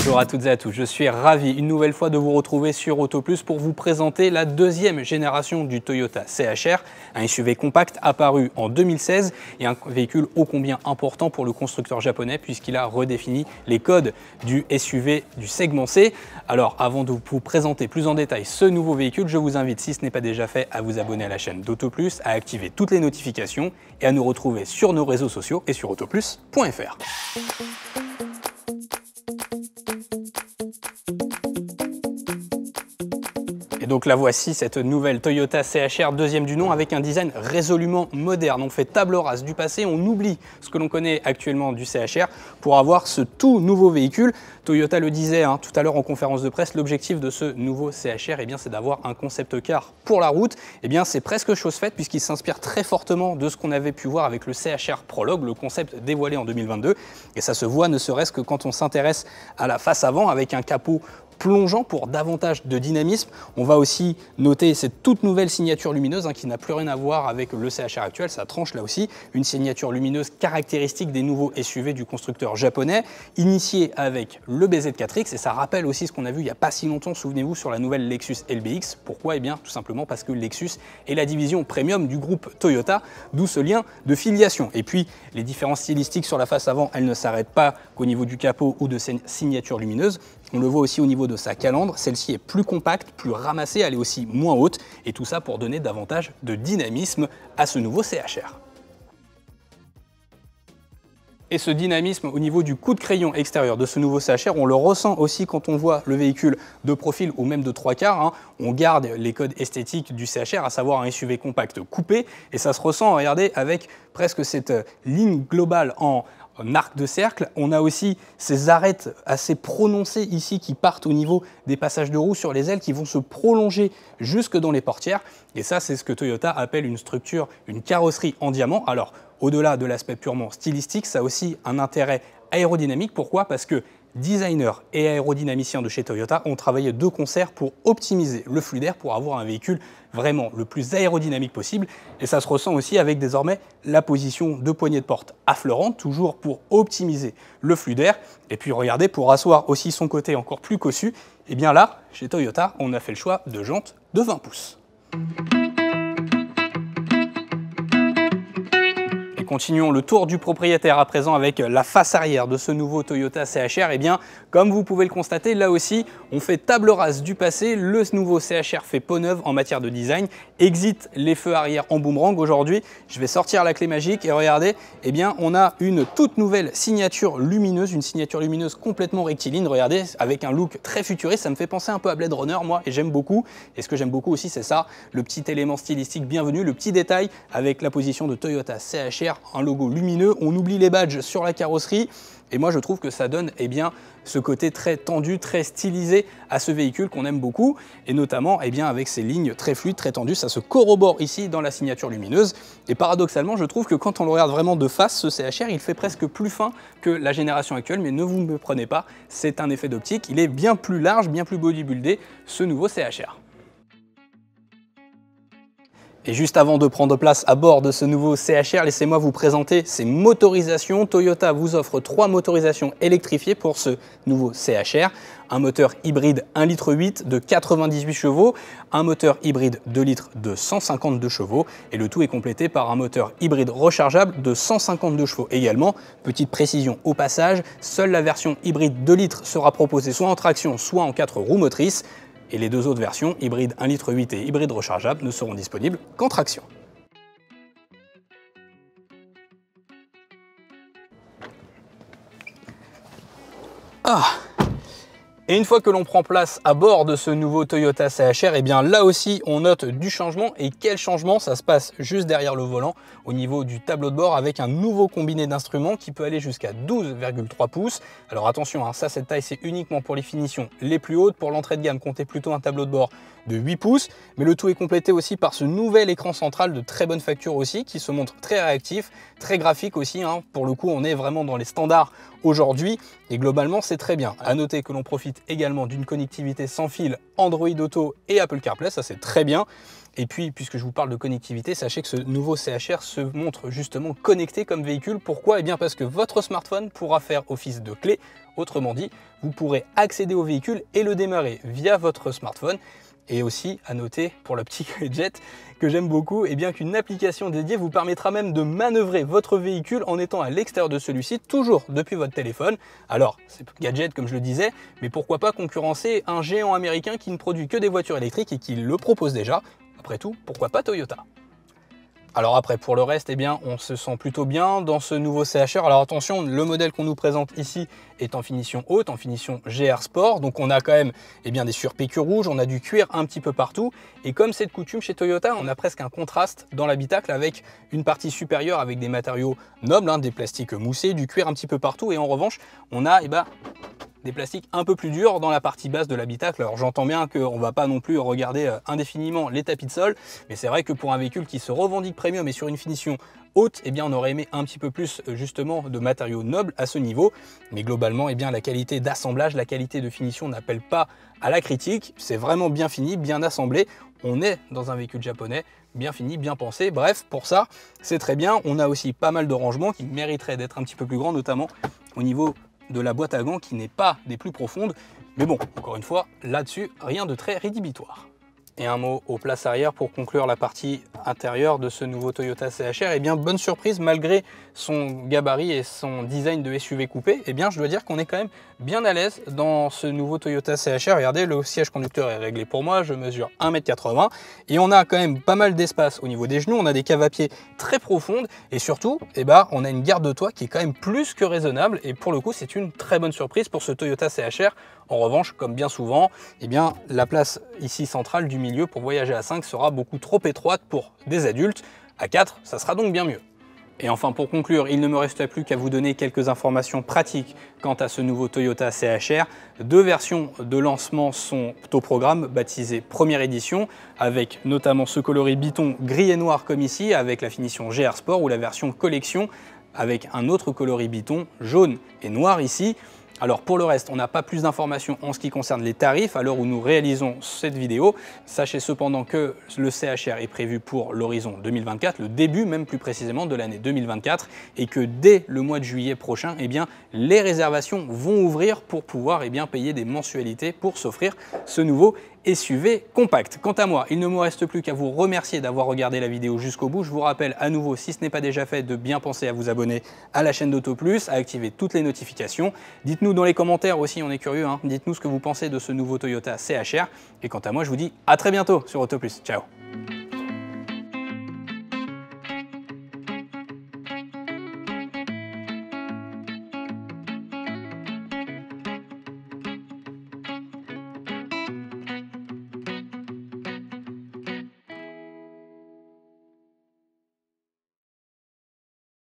Bonjour à toutes et à tous, je suis ravi une nouvelle fois de vous retrouver sur Autoplus pour vous présenter la deuxième génération du Toyota CHR, un SUV compact apparu en 2016 et un véhicule ô combien important pour le constructeur japonais puisqu'il a redéfini les codes du SUV du segment C. Alors avant de vous présenter plus en détail ce nouveau véhicule, je vous invite, si ce n'est pas déjà fait, à vous abonner à la chaîne d'Autoplus, à activer toutes les notifications et à nous retrouver sur nos réseaux sociaux et sur autoplus.fr. Et donc la voici, cette nouvelle Toyota CHR, deuxième du nom, avec un design résolument moderne. On fait table rase du passé, on oublie ce que l'on connaît actuellement du CHR pour avoir ce tout nouveau véhicule. Toyota le disait tout à l'heure en conférence de presse, l'objectif de ce nouveau CHR, c'est d'avoir un concept car pour la route. C'est presque chose faite puisqu'il s'inspire très fortement de ce qu'on avait pu voir avec le CHR Prologue, le concept dévoilé en 2022. Et ça se voit ne serait-ce que quand on s'intéresse à la face avant avec un capot plongeant pour davantage de dynamisme. On va aussi noter cette toute nouvelle signature lumineuse qui n'a plus rien à voir avec le CHR actuel, ça tranche là aussi, une signature lumineuse caractéristique des nouveaux SUV du constructeur japonais, initiée avec le BZ4X, et ça rappelle aussi ce qu'on a vu il n'y a pas si longtemps, souvenez-vous, sur la nouvelle Lexus LBX. Pourquoi ? Tout simplement parce que Lexus est la division premium du groupe Toyota, d'où ce lien de filiation. Et puis les différences stylistiques sur la face avant, elles ne s'arrêtent pas qu'au niveau du capot ou de ses signatures lumineuses. On le voit aussi au niveau de sa calandre, celle-ci est plus compacte, plus ramassée, elle est aussi moins haute, et tout ça pour donner davantage de dynamisme à ce nouveau CHR. Et ce dynamisme au niveau du coup de crayon extérieur de ce nouveau CHR, on le ressent aussi quand on voit le véhicule de profil ou même de trois quarts. On garde les codes esthétiques du CHR, à savoir un SUV compact coupé, et ça se ressent, regardez, avec presque cette ligne globale en arc de cercle. On a aussi ces arêtes assez prononcées ici qui partent au niveau des passages de roues sur les ailes qui vont se prolonger jusque dans les portières. Et ça, c'est ce que Toyota appelle une structure, une carrosserie en diamant. Alors, au-delà de l'aspect purement stylistique, ça a aussi un intérêt aérodynamique. Pourquoi ? Parce que designers et aérodynamiciens de chez Toyota ont travaillé de concert pour optimiser le flux d'air pour avoir un véhicule vraiment le plus aérodynamique possible. Et ça se ressent aussi avec désormais la position de poignée de porte affleurante, toujours pour optimiser le flux d'air. Et puis regardez, pour asseoir aussi son côté encore plus cossu, là, chez Toyota, on a fait le choix de jantes de 20 pouces. Continuons le tour du propriétaire à présent avec la face arrière de ce nouveau Toyota CHR. Comme vous pouvez le constater, là aussi, on fait table rase du passé. Le nouveau CHR fait peau neuve en matière de design. Exit les feux arrière en boomerang. Aujourd'hui, je vais sortir la clé magique et regardez, on a une toute nouvelle signature lumineuse, une signature lumineuse complètement rectiligne. Regardez, avec un look très futuriste, ça me fait penser un peu à Blade Runner, moi, et j'aime beaucoup. Et ce que j'aime beaucoup aussi, c'est ça, le petit élément stylistique bienvenu, le petit détail avec la position de Toyota CHR. Un logo lumineux, on oublie les badges sur la carrosserie et moi je trouve que ça donne ce côté très tendu, très stylisé à ce véhicule qu'on aime beaucoup et notamment avec ces lignes très fluides, très tendues, ça se corrobore ici dans la signature lumineuse et paradoxalement je trouve que quand on le regarde vraiment de face, ce CHR il fait presque plus fin que la génération actuelle, mais ne vous me prenez pas, c'est un effet d'optique, il est bien plus large, bien plus bodybuildé ce nouveau CHR. Et juste avant de prendre place à bord de ce nouveau CHR, laissez-moi vous présenter ces motorisations. Toyota vous offre 3 motorisations électrifiées pour ce nouveau CHR. Un moteur hybride 1,8 litre de 98 chevaux, un moteur hybride 2 litres de 152 chevaux et le tout est complété par un moteur hybride rechargeable de 152 chevaux également. Petite précision au passage, seule la version hybride 2 litres sera proposée soit en traction, soit en 4 roues motrices. Et les deux autres versions, hybride 1,8 litre et hybride rechargeable, ne seront disponibles qu'en traction. Et une fois que l'on prend place à bord de ce nouveau Toyota CHR, là aussi on note du changement. Et quel changement? Ça se passe juste derrière le volant, au niveau du tableau de bord, avec un nouveau combiné d'instruments qui peut aller jusqu'à 12,3 pouces. Alors attention, cette taille c'est uniquement pour les finitions les plus hautes. Pour l'entrée de gamme, comptez plutôt un tableau de bord de 8 pouces. Mais le tout est complété aussi par ce nouvel écran central de très bonne facture aussi, qui se montre très réactif, très graphique aussi. Pour le coup, on est vraiment dans les standards aujourd'hui et globalement c'est très bien. À noter que l'on profite également d'une connectivité sans fil Android Auto et Apple CarPlay, ça c'est très bien. Et puis, puisque je vous parle de connectivité, sachez que ce nouveau CHR se montre justement connecté comme véhicule. Pourquoi? Eh bien parce que votre smartphone pourra faire office de clé. Autrement dit, vous pourrez accéder au véhicule et le démarrer via votre smartphone. Et aussi, à noter pour le petit gadget que j'aime beaucoup, eh bien qu'une application dédiée vous permettra même de manœuvrer votre véhicule en étant à l'extérieur de celui-ci, toujours depuis votre téléphone. Alors, c'est gadget comme je le disais, mais pourquoi pas concurrencer un géant américain qui ne produit que des voitures électriques et qui le propose déjà. Après tout, pourquoi pas Toyota? Alors après, pour le reste, eh bien, on se sent plutôt bien dans ce nouveau CHR. Alors attention, le modèle qu'on nous présente ici est en finition haute, en finition GR Sport. Donc on a quand même eh bien, des surpiqûres rouges, on a du cuir un petit peu partout. Et comme c'est de coutume chez Toyota, on a presque un contraste dans l'habitacle avec une partie supérieure avec des matériaux nobles, hein, des plastiques moussés, du cuir un petit peu partout. Et en revanche, on a des plastiques un peu plus durs dans la partie basse de l'habitacle. Alors j'entends bien qu'on ne va pas non plus regarder indéfiniment les tapis de sol, mais c'est vrai que pour un véhicule qui se revendique premium et sur une finition haute, eh bien on aurait aimé un petit peu plus justement de matériaux nobles à ce niveau. Mais globalement, eh bien la qualité d'assemblage, la qualité de finition n'appelle pas à la critique. C'est vraiment bien fini, bien assemblé. On est dans un véhicule japonais, bien fini, bien pensé. Bref, pour ça, c'est très bien. On a aussi pas mal de rangements qui mériteraient d'être un petit peu plus grands, notamment au niveau de la boîte à gants qui n'est pas des plus profondes. Mais bon, encore une fois, là-dessus, rien de très rédhibitoire. Et un mot aux places arrière pour conclure la partie intérieure de ce nouveau Toyota CHR. Eh bien, bonne surprise, malgré son gabarit et son design de SUV coupé, eh bien, je dois dire qu'on est quand même bien à l'aise dans ce nouveau Toyota CHR. Regardez, le siège conducteur est réglé pour moi, je mesure 1,80 m et on a quand même pas mal d'espace au niveau des genoux, on a des caves à pied très profondes et surtout, eh ben, on a une garde de toit qui est quand même plus que raisonnable et pour le coup, c'est une très bonne surprise pour ce Toyota CHR. En revanche, comme bien souvent, eh bien, la place ici centrale du milieu pour voyager à 5 sera beaucoup trop étroite pour des adultes. À 4, ça sera donc bien mieux. Et enfin, pour conclure, il ne me reste plus qu'à vous donner quelques informations pratiques quant à ce nouveau Toyota CHR. Deux versions de lancement sont au programme, baptisées première édition, avec notamment ce coloris Biton gris et noir comme ici, avec la finition GR Sport, ou la version collection avec un autre coloris Biton jaune et noir ici. Alors pour le reste, on n'a pas plus d'informations en ce qui concerne les tarifs à l'heure où nous réalisons cette vidéo. Sachez cependant que le CHR est prévu pour l'horizon 2024, le début même plus précisément de l'année 2024, et que dès le mois de juillet prochain, eh bien, les réservations vont ouvrir pour pouvoir payer des mensualités pour s'offrir ce nouveau SUV compact. Quant à moi, il ne me reste plus qu'à vous remercier d'avoir regardé la vidéo jusqu'au bout. Je vous rappelle à nouveau, si ce n'est pas déjà fait, de bien penser à vous abonner à la chaîne d'Auto Plus, à activer toutes les notifications. Dites-nous dans les commentaires aussi, on est curieux, hein. Dites-nous ce que vous pensez de ce nouveau Toyota CHR. Et quant à moi, je vous dis à très bientôt sur Auto Plus. Ciao.